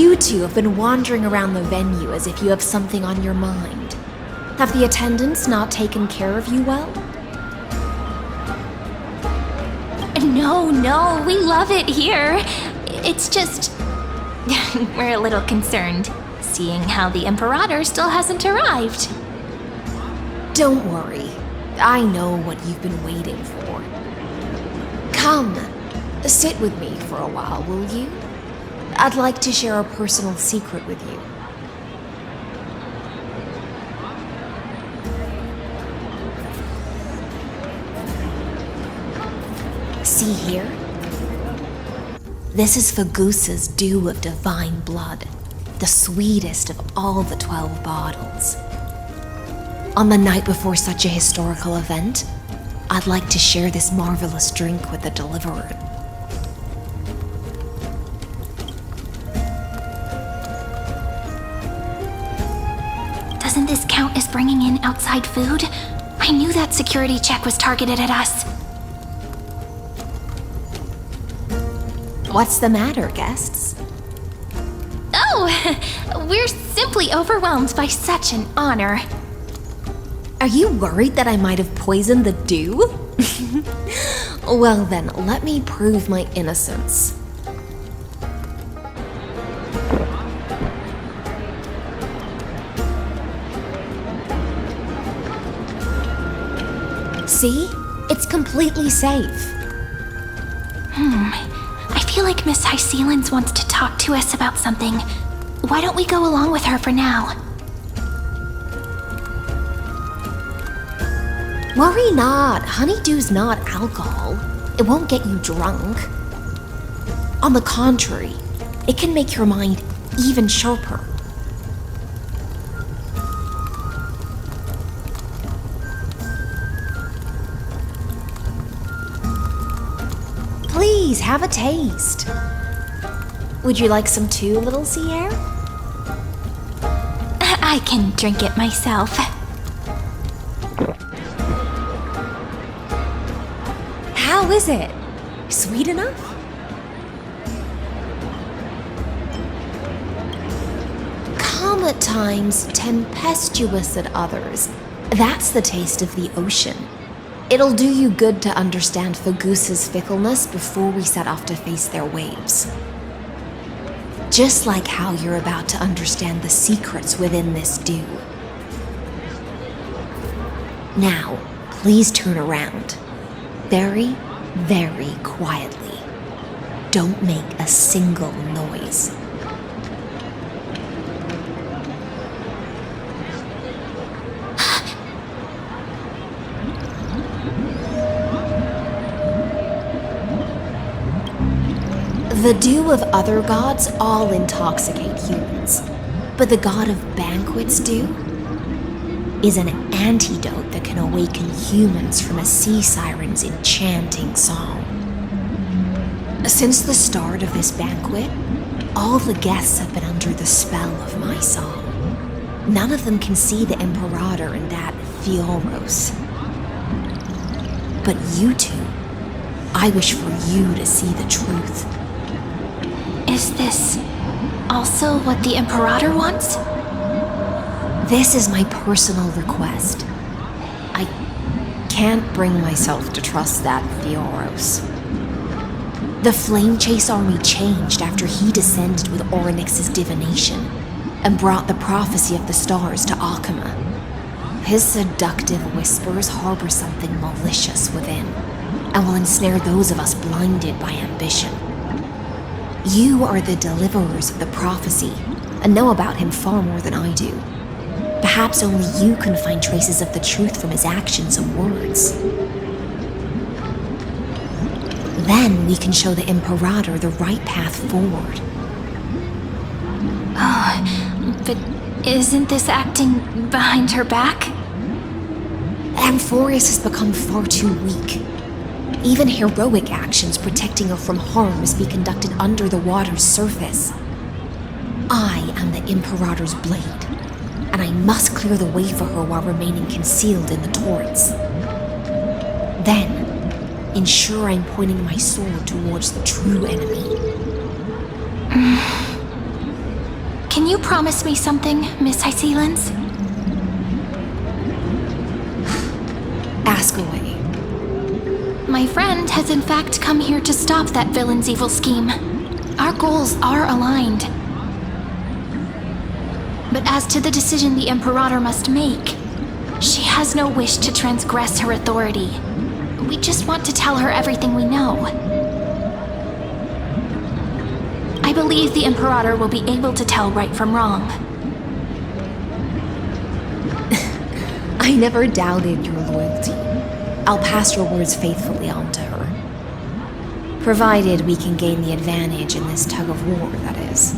You two have been wandering around the venue as if you have something on your mind. Have the attendants not taken care of you well? No, we love it here. It's just... we're a little concerned, seeing how the Imperator still hasn't arrived. Don't worry. I know what you've been waiting for. Come, sit with me for a while, will you? I'd like to share a personal secret with you. See here? This is Fagusa's dew of divine blood, the sweetest of all the 12 bottles. On the night before such a historical event, I'd like to share this marvelous drink with the Deliverer. Doesn't this count as bringing in outside food? I knew that security check was targeted at us. What's the matter, guests? Oh, we're simply overwhelmed by such an honor. Are you worried that I might have poisoned the dew? Well then, let me prove my innocence. See? It's completely safe. I feel like Miss Hysealans wants to talk to us about something. Why don't we go along with her for now? Worry not. Honeydew's not alcohol. It won't get you drunk. On the contrary, it can make your mind even sharper. Please, have a taste. Would you like some too, little Sierra? I can drink it myself. How is it? Sweet enough? Calm at times, tempestuous at others. That's the taste of the ocean. It'll do you good to understand Fagusa's fickleness before we set off to face their waves. Just like how you're about to understand the secrets within this dew. Now, please turn around. Very, very quietly. Don't make a single noise. The dew of other gods all intoxicate humans, but the god of banquets dew is an antidote that can awaken humans from a sea siren's enchanting song. Since the start of this banquet, all the guests have been under the spell of my song. None of them can see the Imperator and that Fioros. But you two, I wish for you to see the truth. Is this also what the Imperator wants? This is my personal request. I can't bring myself to trust that Fioros. The Flame Chase army changed after he descended with Orynyx's divination and brought the prophecy of the stars to Akama. His seductive whispers harbor something malicious within and will ensnare those of us blinded by ambition. You are the deliverers of the prophecy and know about him far more than I do. Perhaps only you can find traces of the truth from his actions and words. Then we can show the Imperator the right path forward. Oh, but isn't this acting behind her back? Amphorius has become far too weak. Even heroic actions protecting her from harm must be conducted under the water's surface. I am the Imperator's blade, and I must clear the way for her while remaining concealed in the torrents. Then, ensure I'm pointing my sword towards the true enemy. you promise me something, Miss Hycelens? Ask away. My friend has in fact come here to stop that villain's evil scheme. Our goals are aligned. But as to the decision the Imperator must make, she has no wish to transgress her authority. We just want to tell her everything we know. I believe the Imperator will be able to tell right from wrong. I never doubted your loyalty. I'll pass your words faithfully on to her. Provided we can gain the advantage in this tug of war, that is.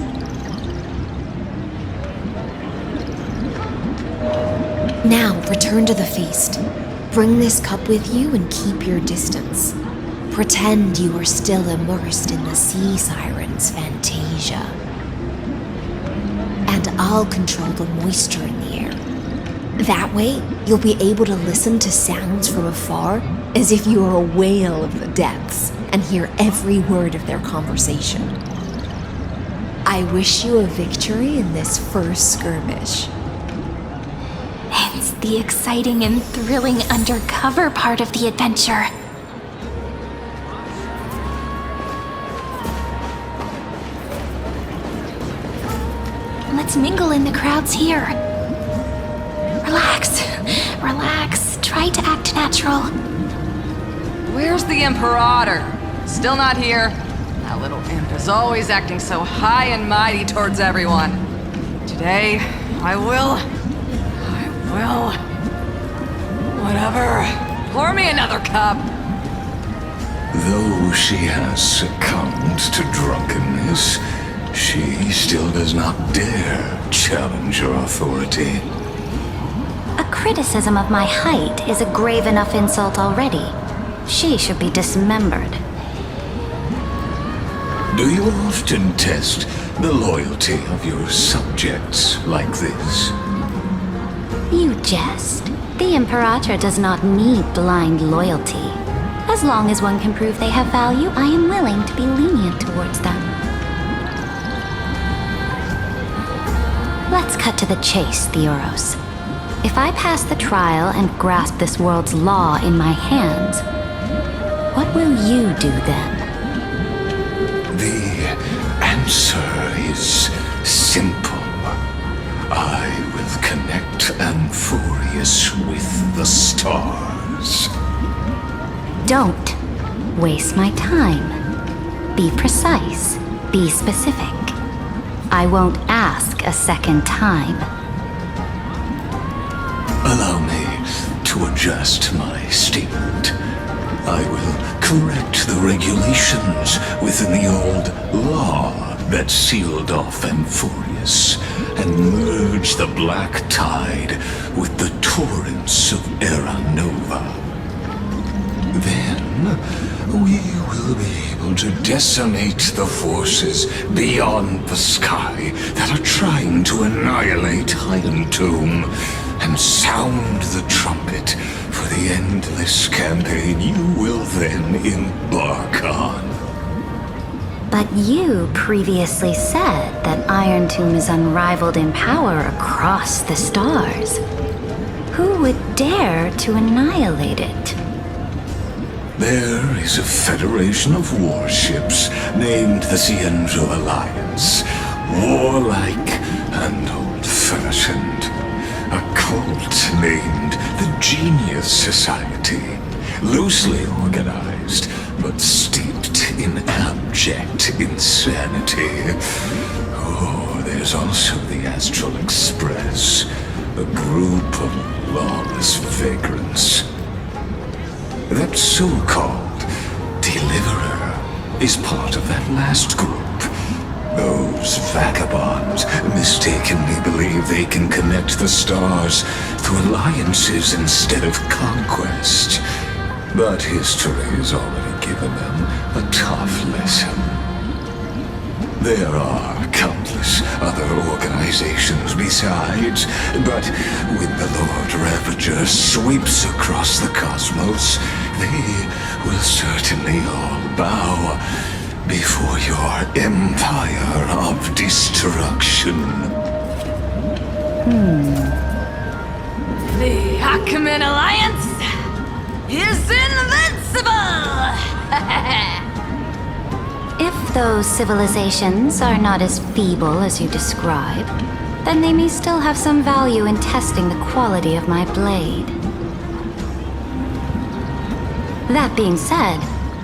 Now, return to the feast. Bring this cup with you and keep your distance. Pretend you are still immersed in the sea siren's fantasia. And I'll control the moisture in the air. That way, you'll be able to listen to sounds from afar as if you were a whale of the depths and hear every word of their conversation. I wish you a victory in this first skirmish. It's the exciting and thrilling undercover part of the adventure. Let's mingle in the crowds here. Relax. Try to act natural. Where's the Imperator? Still not here. That little imp is always acting so high and mighty towards everyone. Today, I will... Whatever. Pour me another cup. Though she has succumbed to drunkenness, she still does not dare challenge your authority. A criticism of my height is a grave enough insult already. She should be dismembered. Do you often test the loyalty of your subjects like this? You jest. The Imperator does not need blind loyalty. As long as one can prove they have value, I am willing to be lenient towards them. Let's cut to the chase, Theoros. If I pass the trial and grasp this world's law in my hands, what will you do then? The answer is simple. I will connect Amphorius with the stars. Don't waste my time. Be precise. Be specific. I won't ask a second time. Allow me to adjust my statement. I will correct the regulations within the old law that sealed off Amphorius and merge the black tide with the torrents of Era Nova. Then we will be able to decimate the forces beyond the sky that are trying to annihilate Iron Tomb and sound the trumpet for the endless campaign you will then embark on. But you previously said that Iron Tomb is unrivaled in power across the stars. Who would dare to annihilate it? There is a federation of warships named the Cienzo Alliance, warlike and old-fashioned. A cult named the Genius Society, loosely organized, but steeped in abject insanity. Oh, there's also the Astral Express, a group of lawless vagrants. That so-called Deliverer is part of that last group. Those vagabonds mistakenly believe they can connect the stars through alliances instead of conquest. But history has already given them a tough lesson. There are countless other organizations besides, but when the Lord Ravager sweeps across the cosmos, they will certainly all bow. before your empire of destruction. The Ackman Alliance is invincible! If those civilizations are not as feeble as you describe, then they may still have some value in testing the quality of my blade. That being said,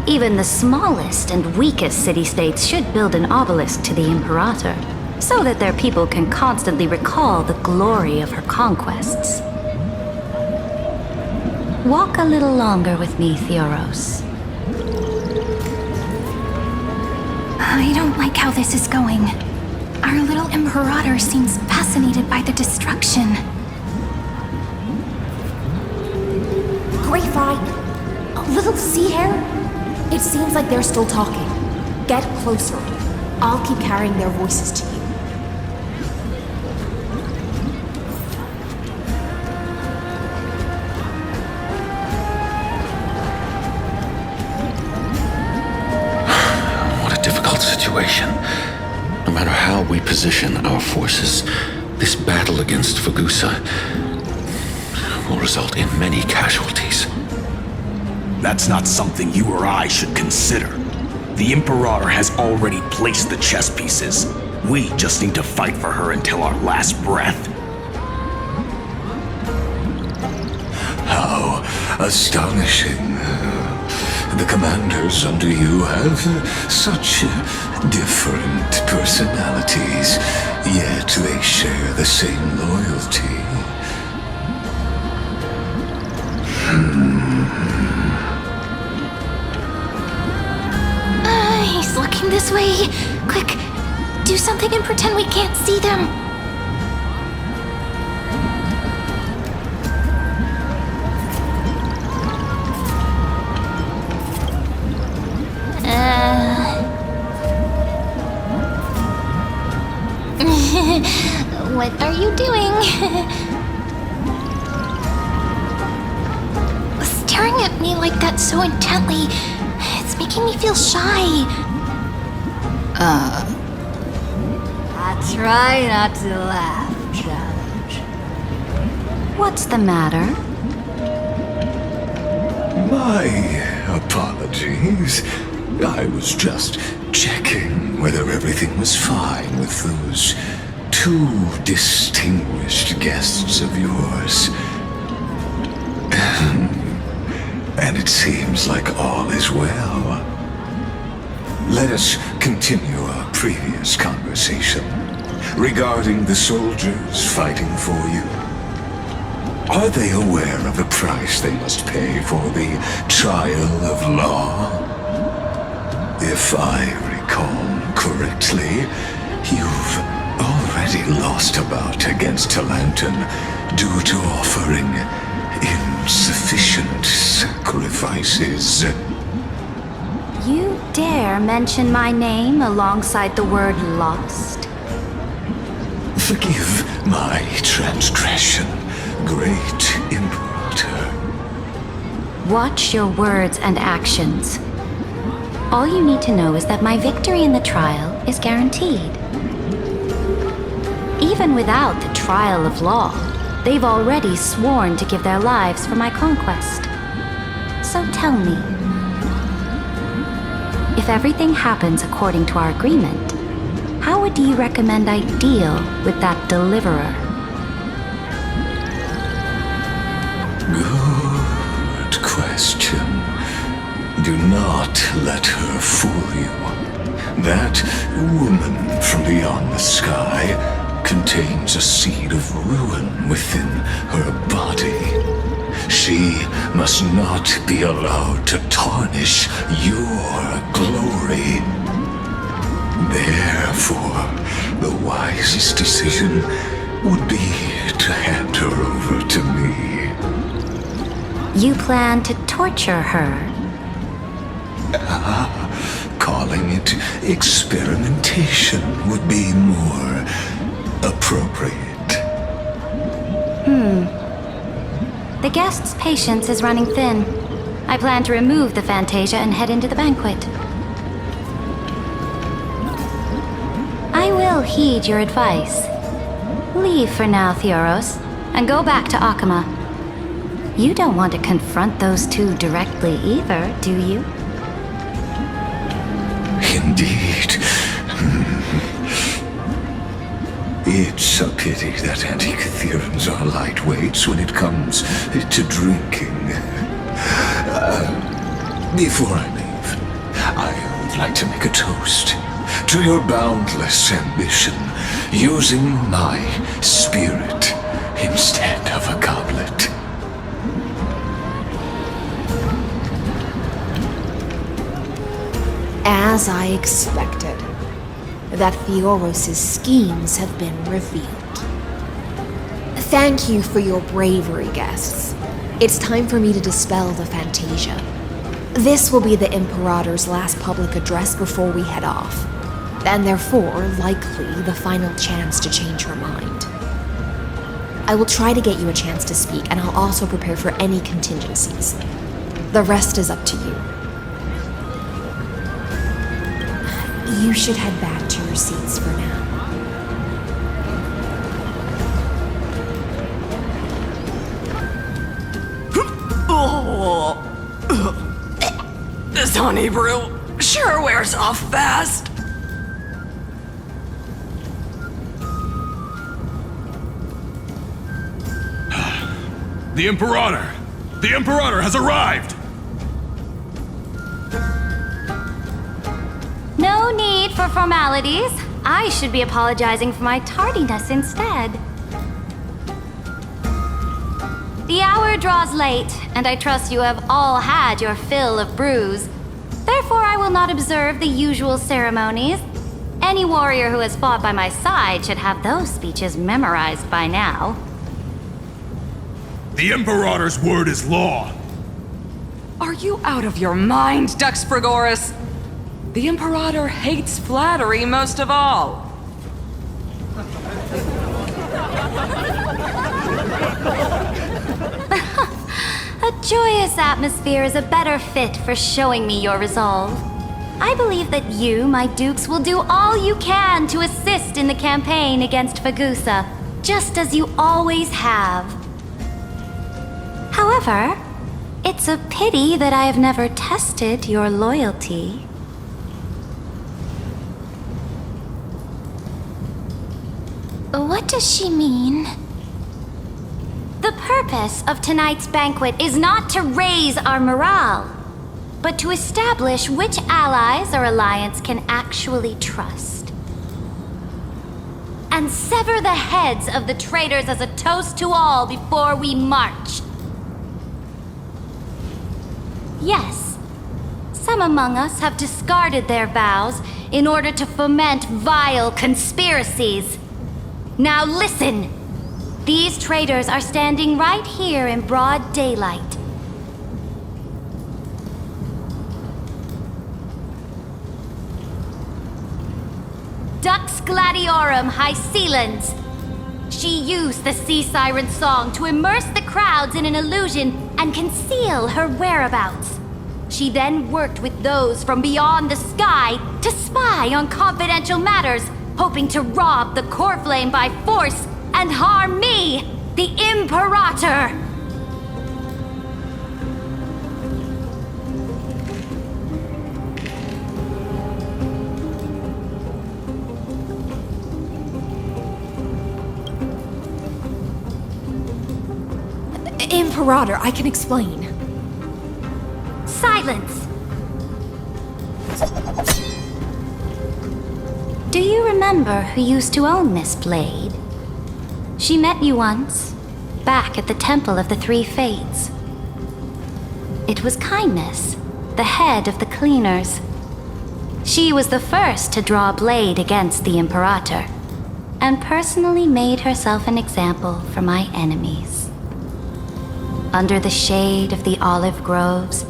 even the smallest and weakest city-states should build an obelisk to the Imperator, so that their people can constantly recall the glory of her conquests. Walk a little longer with me, Theoros. I don't like how this is going. Our little Imperator seems fascinated by the destruction. Greyfly, little sea hare? It seems like they're still talking. Get closer. I'll keep carrying their voices to you. What a difficult situation. No matter how we position our forces, this battle against Fagusa will result in many casualties. That's not something you or I should consider. The Imperator has already placed the chess pieces. We just need to fight for her until our last breath. How astonishing. The commanders under you have such different personalities, yet they share the same loyalty. He's looking this way. Quick, do something and pretend we can't see them. What are you doing? Staring at me like that so intently, it's making me feel shy. I try not to laugh, Judge. What's the matter? My apologies. I was just checking whether everything was fine with those two distinguished guests of yours. And it seems like all is well. Let us continue our previous conversation regarding the soldiers fighting for you. Are they aware of the price they must pay for the trial of law? If I recall correctly, you've already lost a bout against Talanton due to offering insufficient sacrifices. You dare mention my name alongside the word lost? Forgive my transgression, great Imperator. Watch your words and actions. All you need to know is that my victory in the trial is guaranteed. Even without the trial of law, they've already sworn to give their lives for my conquest. So tell me, if everything happens according to our agreement, how would you recommend I deal with that deliverer? Good question. Do not let her fool you. That woman from beyond the sky contains a seed of ruin within her body. She must not be allowed to tarnish your glory. Therefore, the wisest decision would be to hand her over to me. You plan to torture her? Calling it experimentation would be more appropriate. The guest's patience is running thin. I plan to remove the Fantasia and head into the banquet. will heed your advice. Leave for now, Theoros, and go back to Akama. You don't want to confront those two directly either, do you? Indeed. It's a pity that Antikytherans are lightweights when it comes to drinking. Before I leave, I would like to make a toast to your boundless ambition, using my spirit instead of a goblet. As I expected, that Theoros' schemes have been revealed. Thank you for your bravery, guests. It's time for me to dispel the Fantasia. This will be the Imperator's last public address before we head off, and therefore, likely, the final chance to change her mind. I will try to get you a chance to speak, and I'll also prepare for any contingencies. The rest is up to you. You should head back to your seats for now. This honey brew sure wears off fast. The Imperator! The Imperator has arrived! No need for formalities. I should be apologizing for my tardiness instead. The hour draws late, and I trust you have all had your fill of brews. Therefore, I will not observe the usual ceremonies. Any warrior who has fought by my side should have those speeches memorized by now. The Imperator's word is law. Are you out of your mind, Dux Frigoris? The Imperator hates flattery most of all. A joyous atmosphere is a better fit for showing me your resolve. I believe that you, my dukes, will do all you can to assist in the campaign against Fagusa, just as you always have. However, it's a pity that I have never tested your loyalty. What does she mean? The purpose of tonight's banquet is not to raise our morale, but to establish which allies our alliance can actually trust. And sever the heads of the traitors as a toast to all before we march. Yes, some among us have discarded their vows in order to foment vile conspiracies. Now listen! These traitors are standing right here in broad daylight. Dux Gladiorum Hycelans. She used the Sea Siren's song to immerse the crowds in an illusion and conceal her whereabouts. She then worked with those from beyond the sky to spy on confidential matters, hoping to rob the core flame by force and harm me, the Imperator! Imperator, I can explain. Silence! Do you remember who used to own this blade? She met you once, back at the Temple of the Three Fates. It was Kindness, the head of the cleaners. She was the first to draw a blade against the Imperator, and personally made herself an example for my enemies. Under the shade of the olive groves,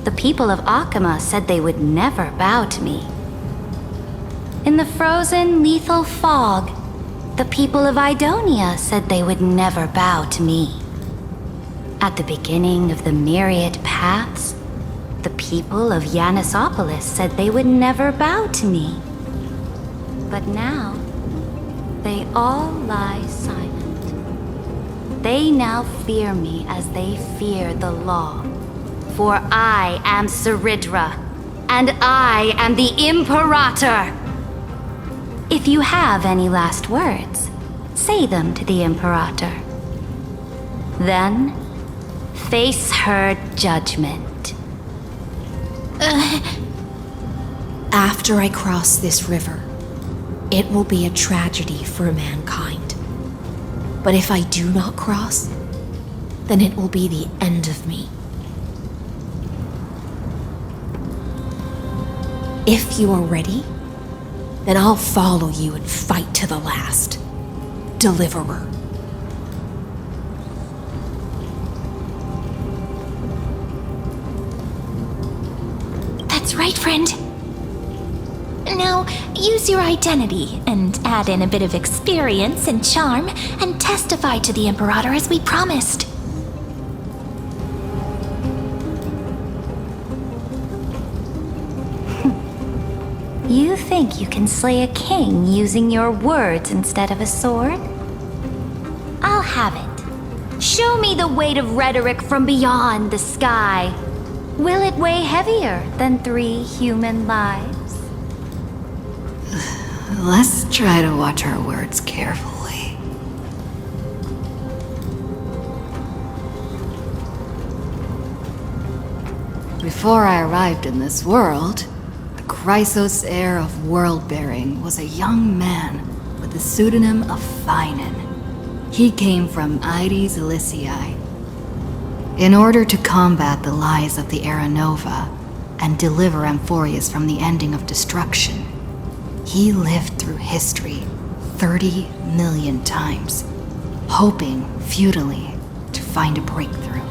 the people of Akama said they would never bow to me. In the frozen, lethal fog, the people of Idonia said they would never bow to me. At the beginning of the myriad paths, the people of Yanisopolis said they would never bow to me. But now, They all lie silent. They now fear me as they fear the law. For I am Saridra, and I am the Imperator! If you have any last words, say them to the Imperator. Then, face her judgment. After I cross this river, it will be a tragedy for mankind. But if I do not cross, then it will be the end of me. If you are ready, then I'll follow you and fight to the last. Deliverer. That's right, friend. Now, use your identity and add in a bit of experience and charm and testify to the Imperator as we promised. You think you can slay a king using your words instead of a sword? I'll have it. Show me the weight of rhetoric from beyond the sky. Will it weigh heavier than 3 human lives? Let's try to watch our words carefully. Before I arrived in this world, the Chrysos heir of world-bearing was a young man with the pseudonym of Finan. He came from Aedes Elysiae. In order to combat the lies of the Era Nova and deliver Amphorius from the ending of destruction, he lived through history 30 million times, hoping futilely to find a breakthrough.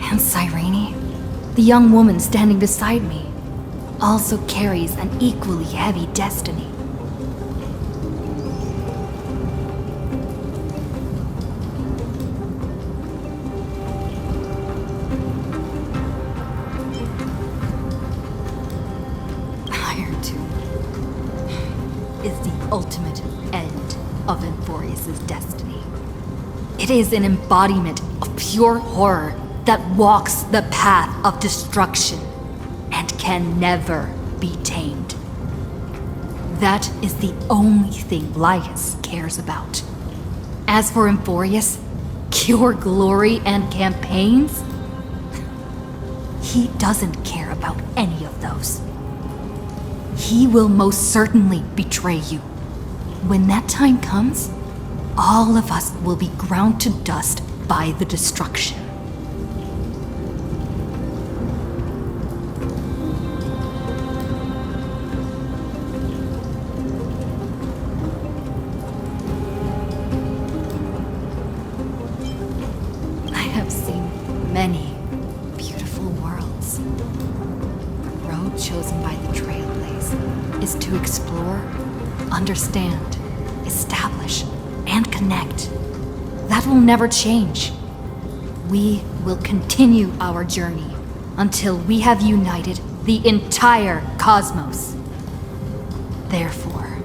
And Cyrene, the young woman standing beside me, also carries an equally heavy destiny. Is the ultimate end of Amphorius' destiny. It is an embodiment of pure horror that walks the path of destruction and can never be tamed. That is the only thing Lycus cares about. As for Amphorius, pure glory and campaigns, he doesn't care about any of those. He will most certainly betray you. When that time comes, all of us will be ground to dust by the destruction. I have seen many beautiful worlds. The road chosen by the Trailblaze is to explore, understand, establish, and connect. That will never change. We will continue our journey until we have united the entire cosmos. Therefore,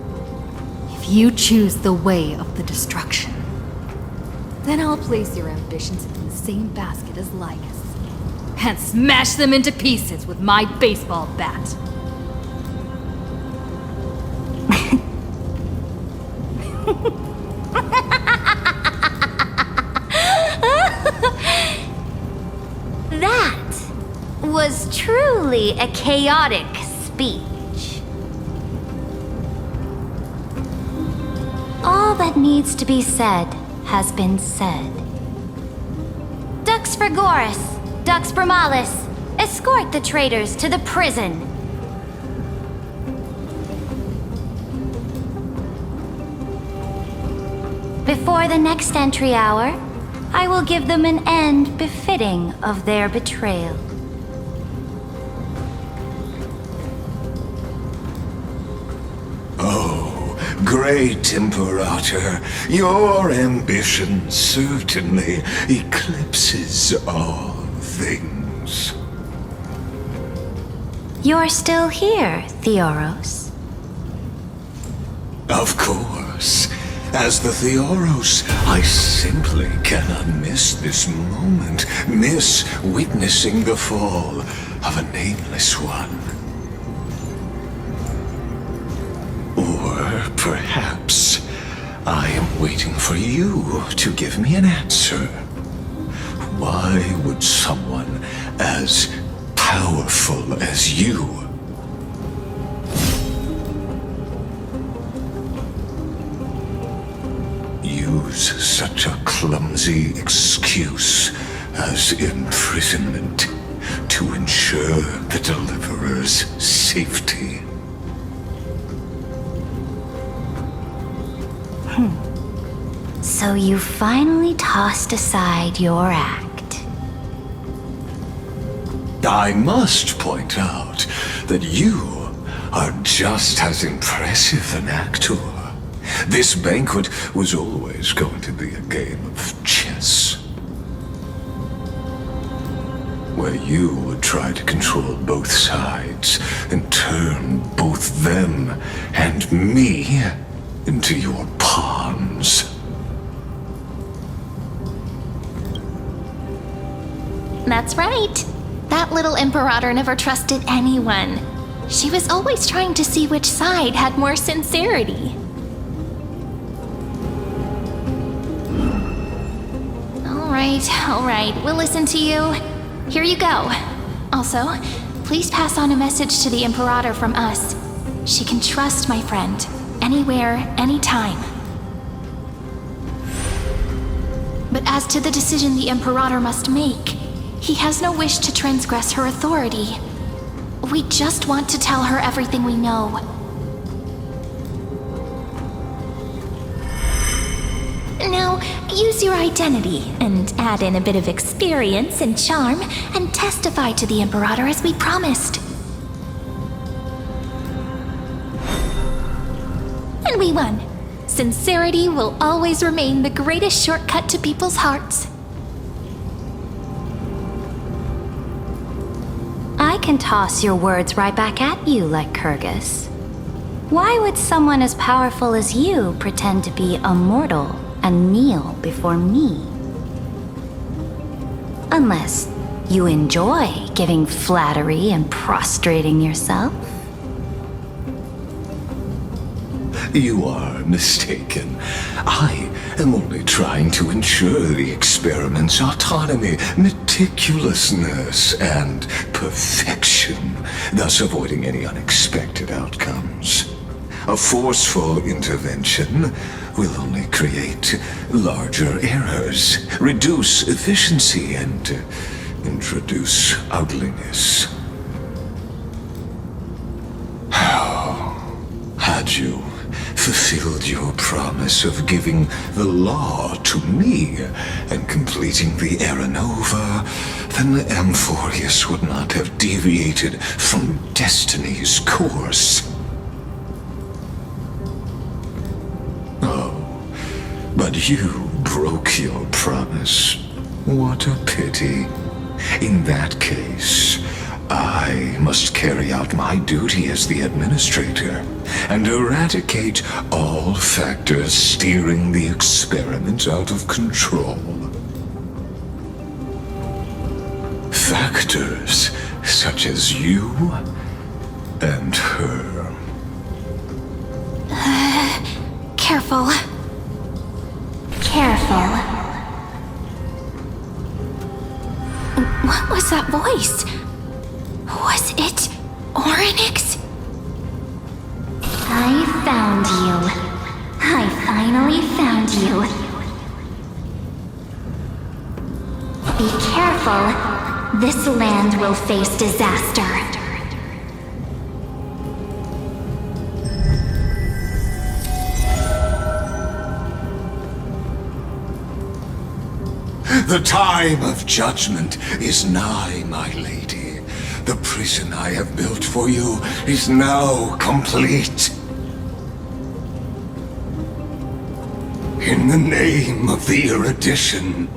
if you choose the way of the destruction, then I'll place your ambitions in the same basket as Lycus and smash them into pieces with my baseball bat. That was truly a chaotic speech. All that needs to be said has been said. Dux Frigoris, Dux Bromalis, escort the traitors to the prison. Before the next entry hour, I will give them an end befitting of their betrayal. Oh, great Imperator, your ambition certainly eclipses all things. You're still here, Theoros. Of course. Yes. As the Theoros, I simply cannot miss this moment, miss witnessing the fall of a nameless one. Or perhaps I am waiting for you to give me an answer. Why would someone as powerful as you use such a clumsy excuse as imprisonment to ensure the Deliverer's safety? So you finally tossed aside your act. I must point out that you are just as impressive an actor. This banquet was always going to be a game of chess, where you would try to control both sides and turn both them and me into your pawns. That's right. That little Imperator never trusted anyone. She was always trying to see which side had more sincerity. All right, we'll listen to you. Here you go. Also, please pass on a message to the Imperator from us. She can trust my friend, anywhere, anytime. But as to the decision the Imperator must make, he has no wish to transgress her authority. We just want to tell her everything we know. Now, use your identity and add in a bit of experience and charm and testify to the Imperator as we promised. And we won. Sincerity will always remain the greatest shortcut to people's hearts. I can toss your words right back at you, like Kyrgyz. Why would someone as powerful as you pretend to be immortal and kneel before me? Unless you enjoy giving flattery and prostrating yourself. You are mistaken. I am only trying to ensure the experiment's autonomy, meticulousness, and perfection, thus avoiding any unexpected outcomes. A forceful intervention will only create larger errors, reduce efficiency, and introduce ugliness. How had you fulfilled your promise of giving the law to me and completing the Era Nova, then the Amphorius would not have deviated from destiny's course. Oh, but you broke your promise. What a pity. In that case, I must carry out my duty as the administrator and eradicate all factors steering the experiment out of control. Factors such as you and her. Careful. Careful. What was that voice? Was it Orynyx? I found you. I finally found you. Be careful. This land will face disaster. The time of judgment is nigh, my lady. The prison I have built for you is now complete. In the name of the erudition,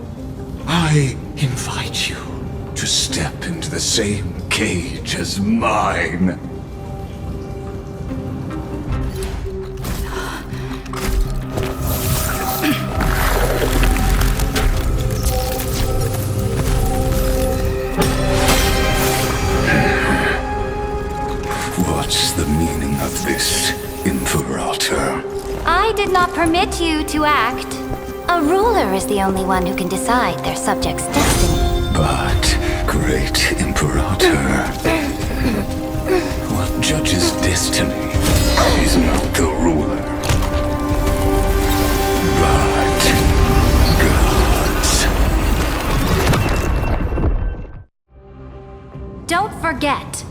I invite you to step into the same cage as mine. did not permit you to act. A ruler is the only one who can decide their subject's destiny. But, great Imperator, what judges destiny is not the ruler, but gods. Don't forget,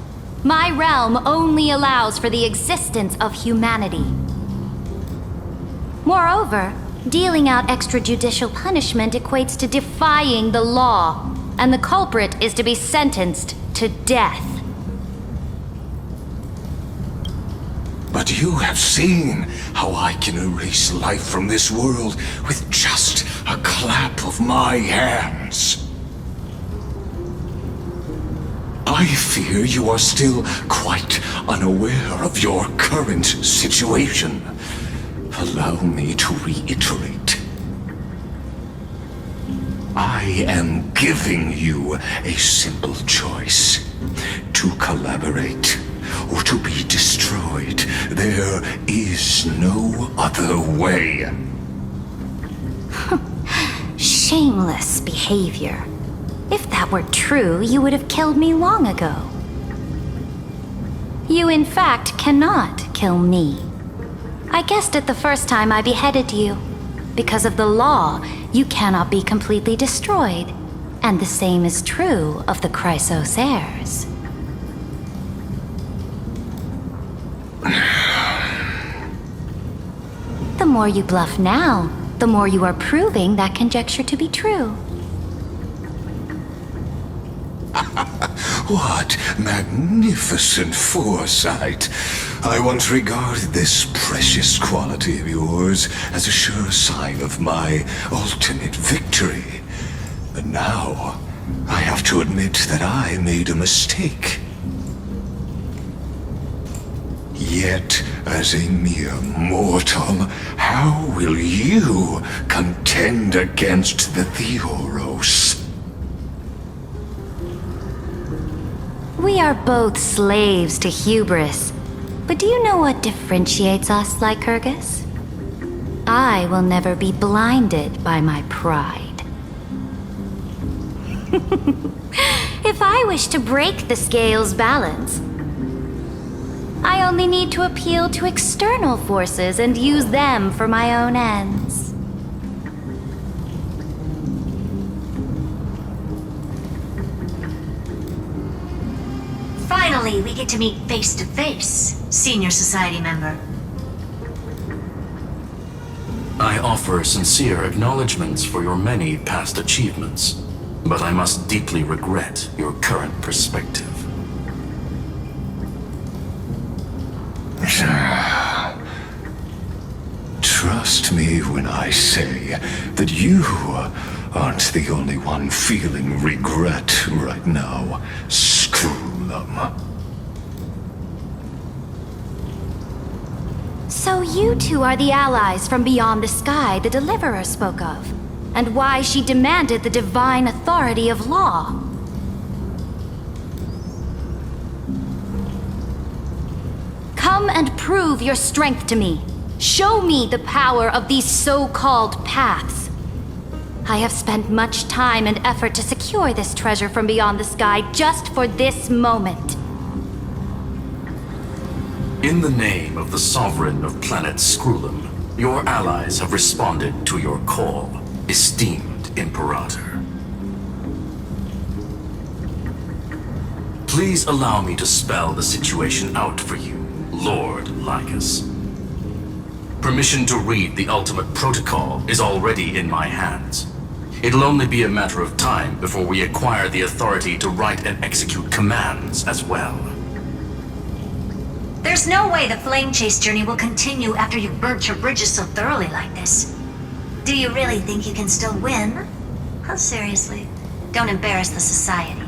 my realm only allows for the existence of humanity. Moreover, dealing out extrajudicial punishment equates to defying the law, and the culprit is to be sentenced to death. But you have seen how I can erase life from this world with just a clap of my hands. I fear you are still quite unaware of your current situation. Allow me to reiterate. I am giving you a simple choice. To collaborate or to be destroyed. There is no other way. Shameless behavior. If that were true, you would have killed me long ago. You in fact cannot kill me. I guessed it the first time I beheaded you. Because of the law, you cannot be completely destroyed. And the same is true of the Chrysos heirs. The more you bluff now, the more you are proving that conjecture to be true. What magnificent foresight! I once regarded this precious quality of yours as a sure sign of my ultimate victory. But now, I have to admit that I made a mistake. Yet, as a mere mortal, how will you contend against the Theoros? We are both slaves to hubris. But do you know what differentiates us, Lycurgus? I will never be blinded by my pride. If I wish to break the scale's balance, I only need to appeal to external forces and use them for my own ends. Finally, we get to meet face to face, senior society member. I offer sincere acknowledgments for your many past achievements, but I must deeply regret your current perspective. Trust me when I say that you aren't the only one feeling regret right now, Screwlum. So you two are the allies from beyond the sky the Deliverer spoke of, and why she demanded the divine authority of law. Come and prove your strength to me. Show me the power of these so-called paths. I have spent much time and effort to secure this treasure from beyond the sky just for this moment. In the name of the Sovereign of Planet Screwlum, your allies have responded to your call, esteemed Imperator. Please allow me to spell the situation out for you, Lord Lycus. Permission to read the ultimate protocol is already in my hands. It'll only be a matter of time before we acquire the authority to write and execute commands as well. There's no way the flame chase journey will continue after you've burnt your bridges so thoroughly like this. Do you really think you can still win? Oh, seriously, don't embarrass the society.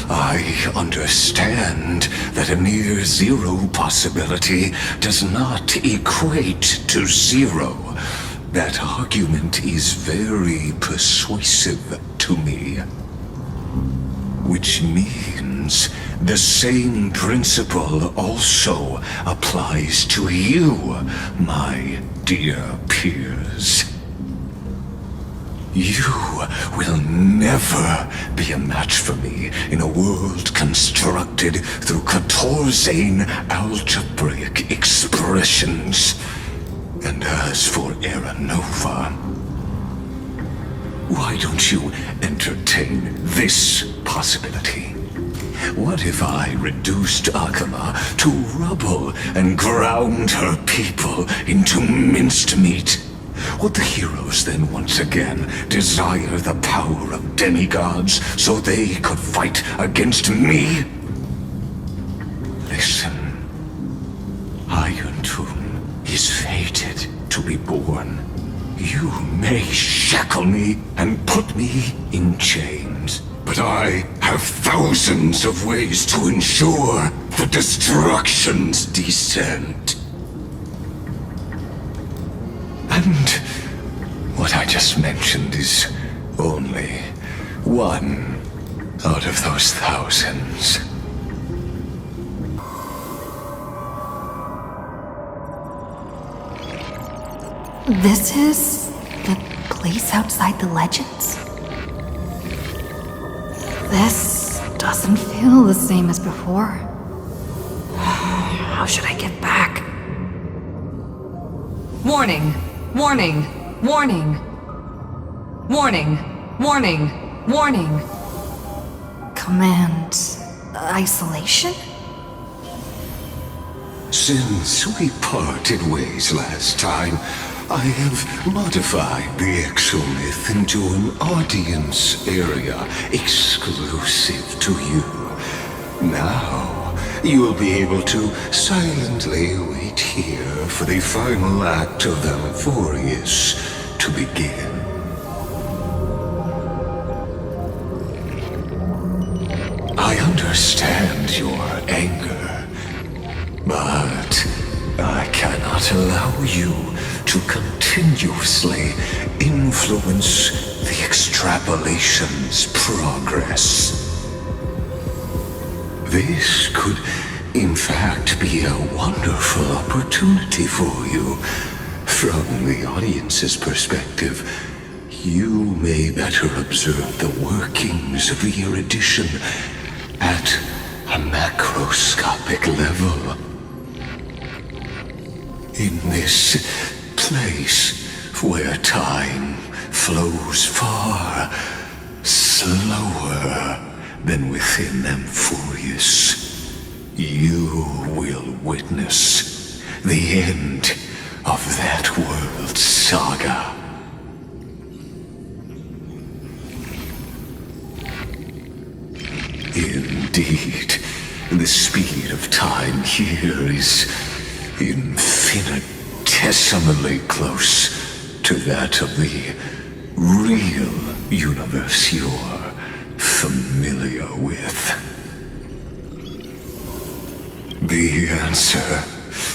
I understand that a near zero possibility does not equate to zero. That argument is very persuasive to me. Which means the same principle also applies to you, my dear peers. You will never be a match for me in a world constructed through Catorzain algebraic expressions. And as for Aranova, why don't you entertain this possibility? What if I reduced Akama to rubble and ground her people into minced meat? Would the heroes then once again desire the power of demigods so they could fight against me? Listen, Iron Tomb is fated to be born. You may shackle me and put me in chains, but I have thousands of ways to ensure the destruction's descent. And what I just mentioned is only one out of those thousands. This is the place outside the legends? This doesn't feel the same as before. How should I get back? Warning! Warning! Warning! Warning! Warning! Warning! Command isolation? Since we parted ways last time, I have modified the exomyth into an audience area exclusive to you. Now, you will be able to silently wait here for the final act of Amphorius to begin. I understand your anger, but I cannot allow you to continuously influence the extrapolation's progress. This could, in fact, be a wonderful opportunity for you. From the audience's perspective, you may better observe the workings of the erudition at a macroscopic level. In this place where time flows far slower than within Amphorius, you will witness the end of that world's saga. Indeed, the speed of time here is infinitesimally close to that of the real universe you're familiar with. The answer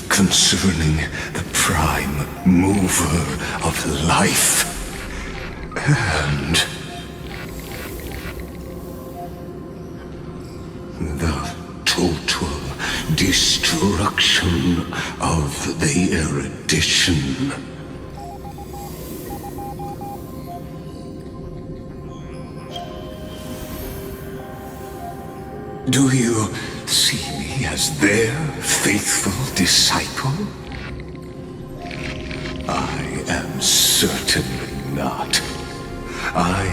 concerning the prime mover of life and the total destruction of the erudition. Do you see me as their faithful disciple? I am certainly not. I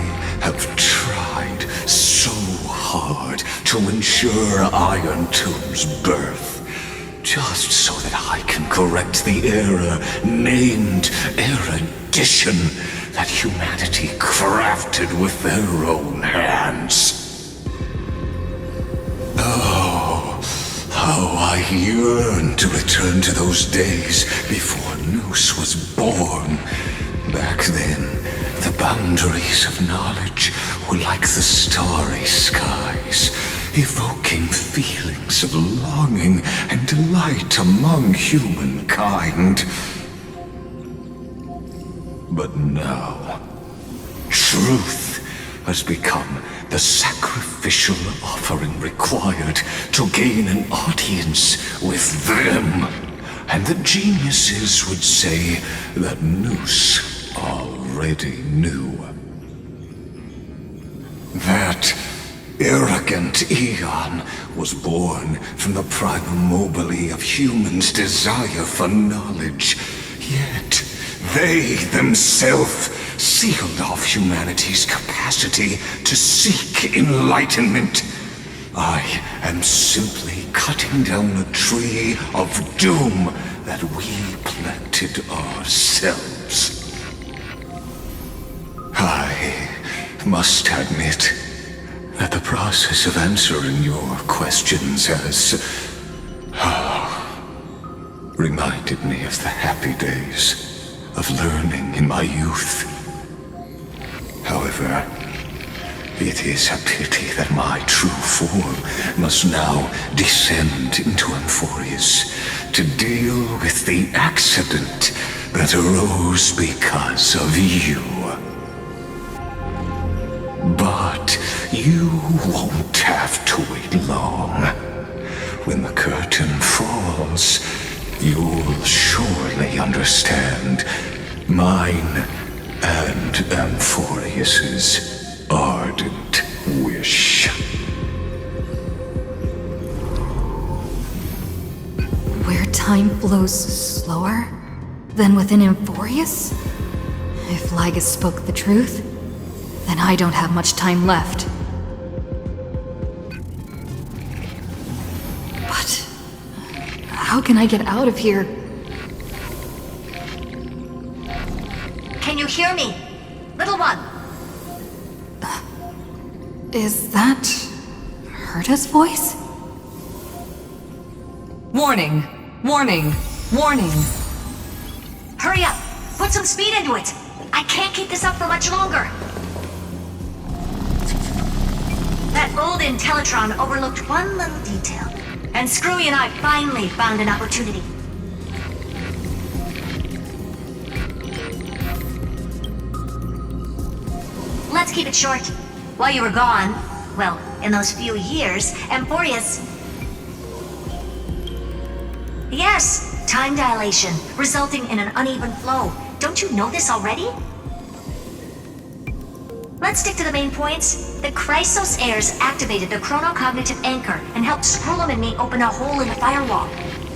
have tried so hard to ensure Iron Tomb's birth, just so that I can correct the error named erudition that humanity crafted with their own hands. Oh, how I yearn to return to those days before Noose was born. Back then, the boundaries of knowledge were like the starry skies, evoking feelings of longing and delight among humankind. But now, truth has become the sacrificial offering required to gain an audience with them. And the geniuses would say that Noose already knew. That arrogant Eon was born from the primal mobile of humans' desire for knowledge. Yet, they themselves sealed off humanity's capacity to seek enlightenment. I am simply cutting down a tree of doom that we planted ourselves. I must admit that the process of answering your questions has reminded me of the happy days of learning in my youth. However, it is a pity that my true form must now descend into Amphorius to deal with the accident that arose because of you. But you won't have to wait long. When the curtain falls, you'll surely understand mine and Amphorius's ardent wish. Where time flows slower than within Amphorius? If Lygus spoke the truth, then I don't have much time left. But how can I get out of here? Can you hear me? Little one! Is that Herta's voice? Warning! Warning! Warning! Hurry up! Put some speed into it! I can't keep this up for much longer! That old Intellitron overlooked one little detail, and Screwy and I finally found an opportunity. Let's keep it short. While you were gone, well, in those few years, Amphorius... Yes, time dilation, resulting in an uneven flow. Don't you know this already? Let's stick to the main points. The Chrysos heirs activated the chronocognitive anchor and helped Scrollum and me open a hole in the firewall.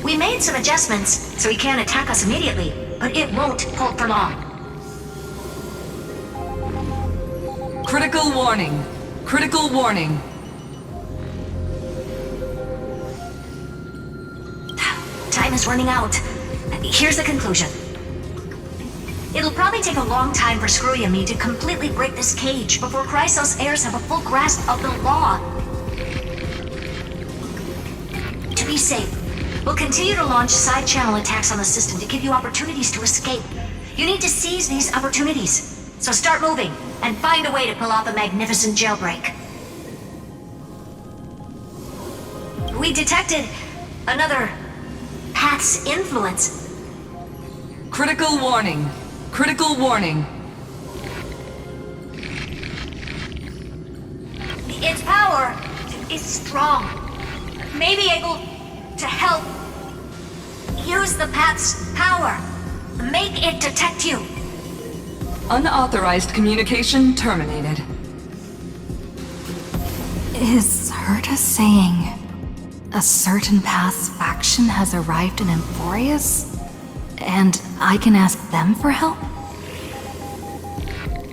We made some adjustments, so he can't attack us immediately, but it won't hold for long. Critical warning! Critical warning! Time is running out. Here's the conclusion. It'll probably take a long time for Screwy and me to completely break this cage before Chrysos heirs have a full grasp of the law. To be safe, we'll continue to launch side-channel attacks on the system to give you opportunities to escape. You need to seize these opportunities. So start moving, and find a way to pull off a magnificent jailbreak. We detected another path's influence. Critical warning! Critical warning! Its power is strong. May be able to help. Use the path's power. Make it detect you. Unauthorized communication terminated. Is Herta saying a certain path's faction has arrived in Amphorius, and I can ask them for help?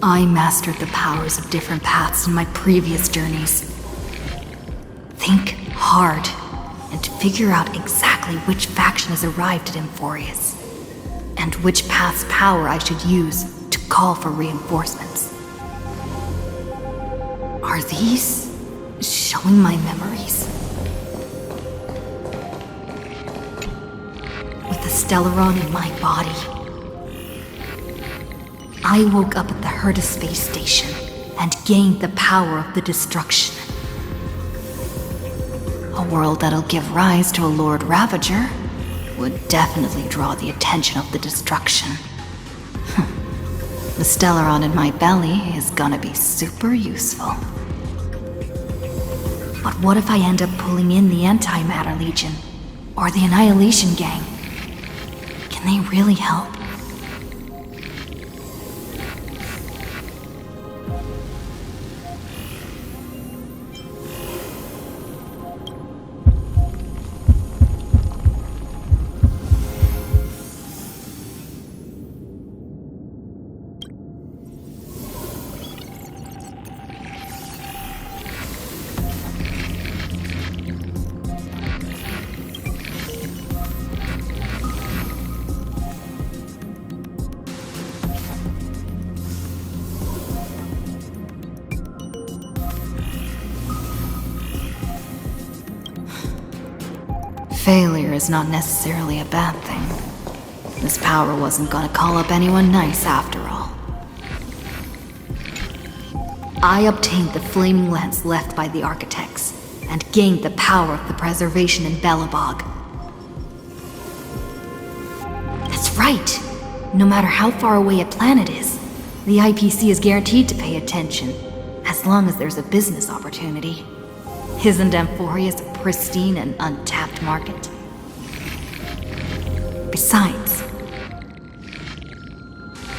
I mastered the powers of different paths in my previous journeys. Think hard and figure out exactly which faction has arrived at Amphorius, and which path's power I should use to call for reinforcements. Are these showing my memories? With the Stellaron in my body, I woke up at the Herta space station and gained the power of the destruction. A world that'll give rise to a Lord Ravager would definitely draw the attention of the destruction. The Stellaron in my belly is gonna be super useful. But what if I end up pulling in the Antimatter Legion? Or the Annihilation Gang? Can they really help? Failure is not necessarily a bad thing. This power wasn't gonna call up anyone nice after all. I obtained the flaming lance left by the architects, and gained the power of the preservation in Belobog. That's right! No matter how far away a planet is, the IPC is guaranteed to pay attention, as long as there's a business opportunity. Isn't Amphorius a pristine and untapped market? Besides,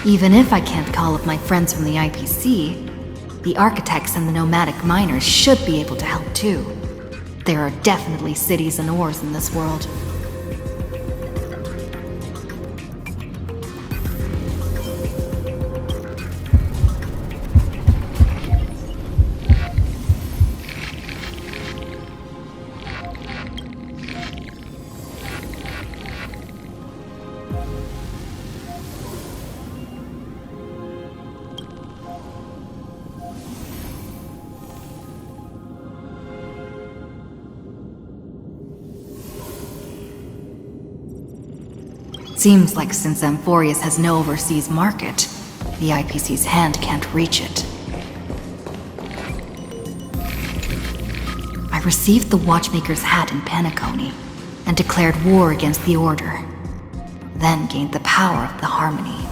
even if I can't call up my friends from the IPC, the architects and the nomadic miners should be able to help too. There are definitely cities and ores in this world. Seems like since Amphorius has no overseas market, the IPC's hand can't reach it. I received the Watchmaker's hat in Penacony, and declared war against the Order, then gained the power of the Harmony.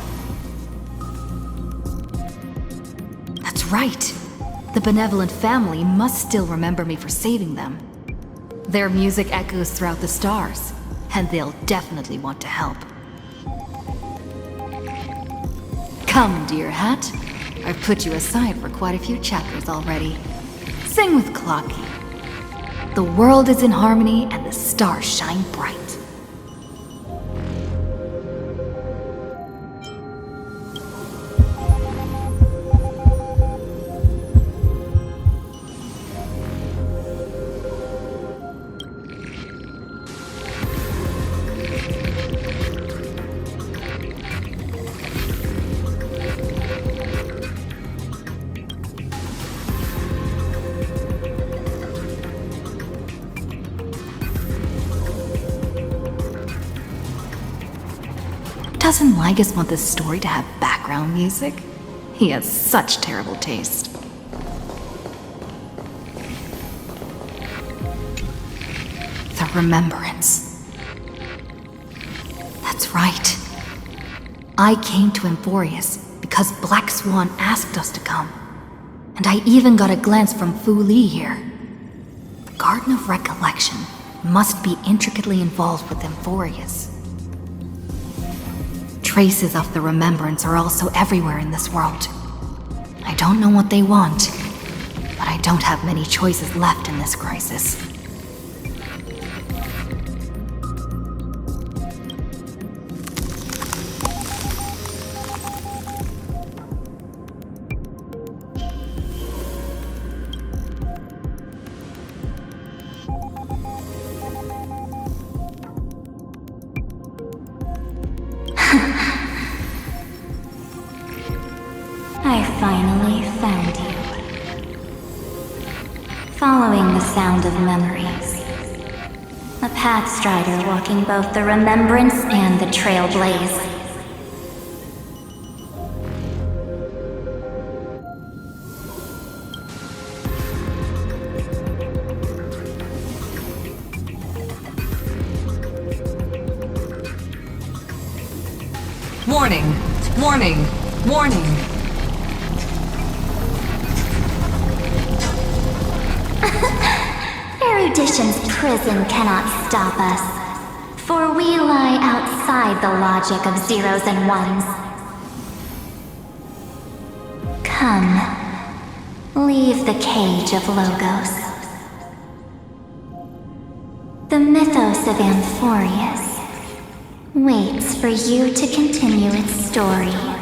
That's right! The benevolent family must still remember me for saving them. Their music echoes throughout the stars, and they'll definitely want to help. Come, dear hat. I've put you aside for quite a few chapters already. Sing with Clocky. The world is in harmony and the stars shine bright. Doesn't Lygus want this story to have background music? He has such terrible taste. The Remembrance. That's right. I came to Amphorius because Black Swan asked us to come. And I even got a glance from Fu Li here. The Garden of Recollection must be intricately involved with Amphorius. Traces of the Remembrance are also everywhere in this world. I don't know what they want, but I don't have many choices left in this crisis. I finally found you. Following the sound of memories. A pathstrider walking both the Remembrance and the Trailblaze. Warning! Warning! Warning. Erudition's prison cannot stop us, for we lie outside the logic of zeros and ones. Come, leave the cage of Logos. The mythos of Amphorius waits for you to continue its story.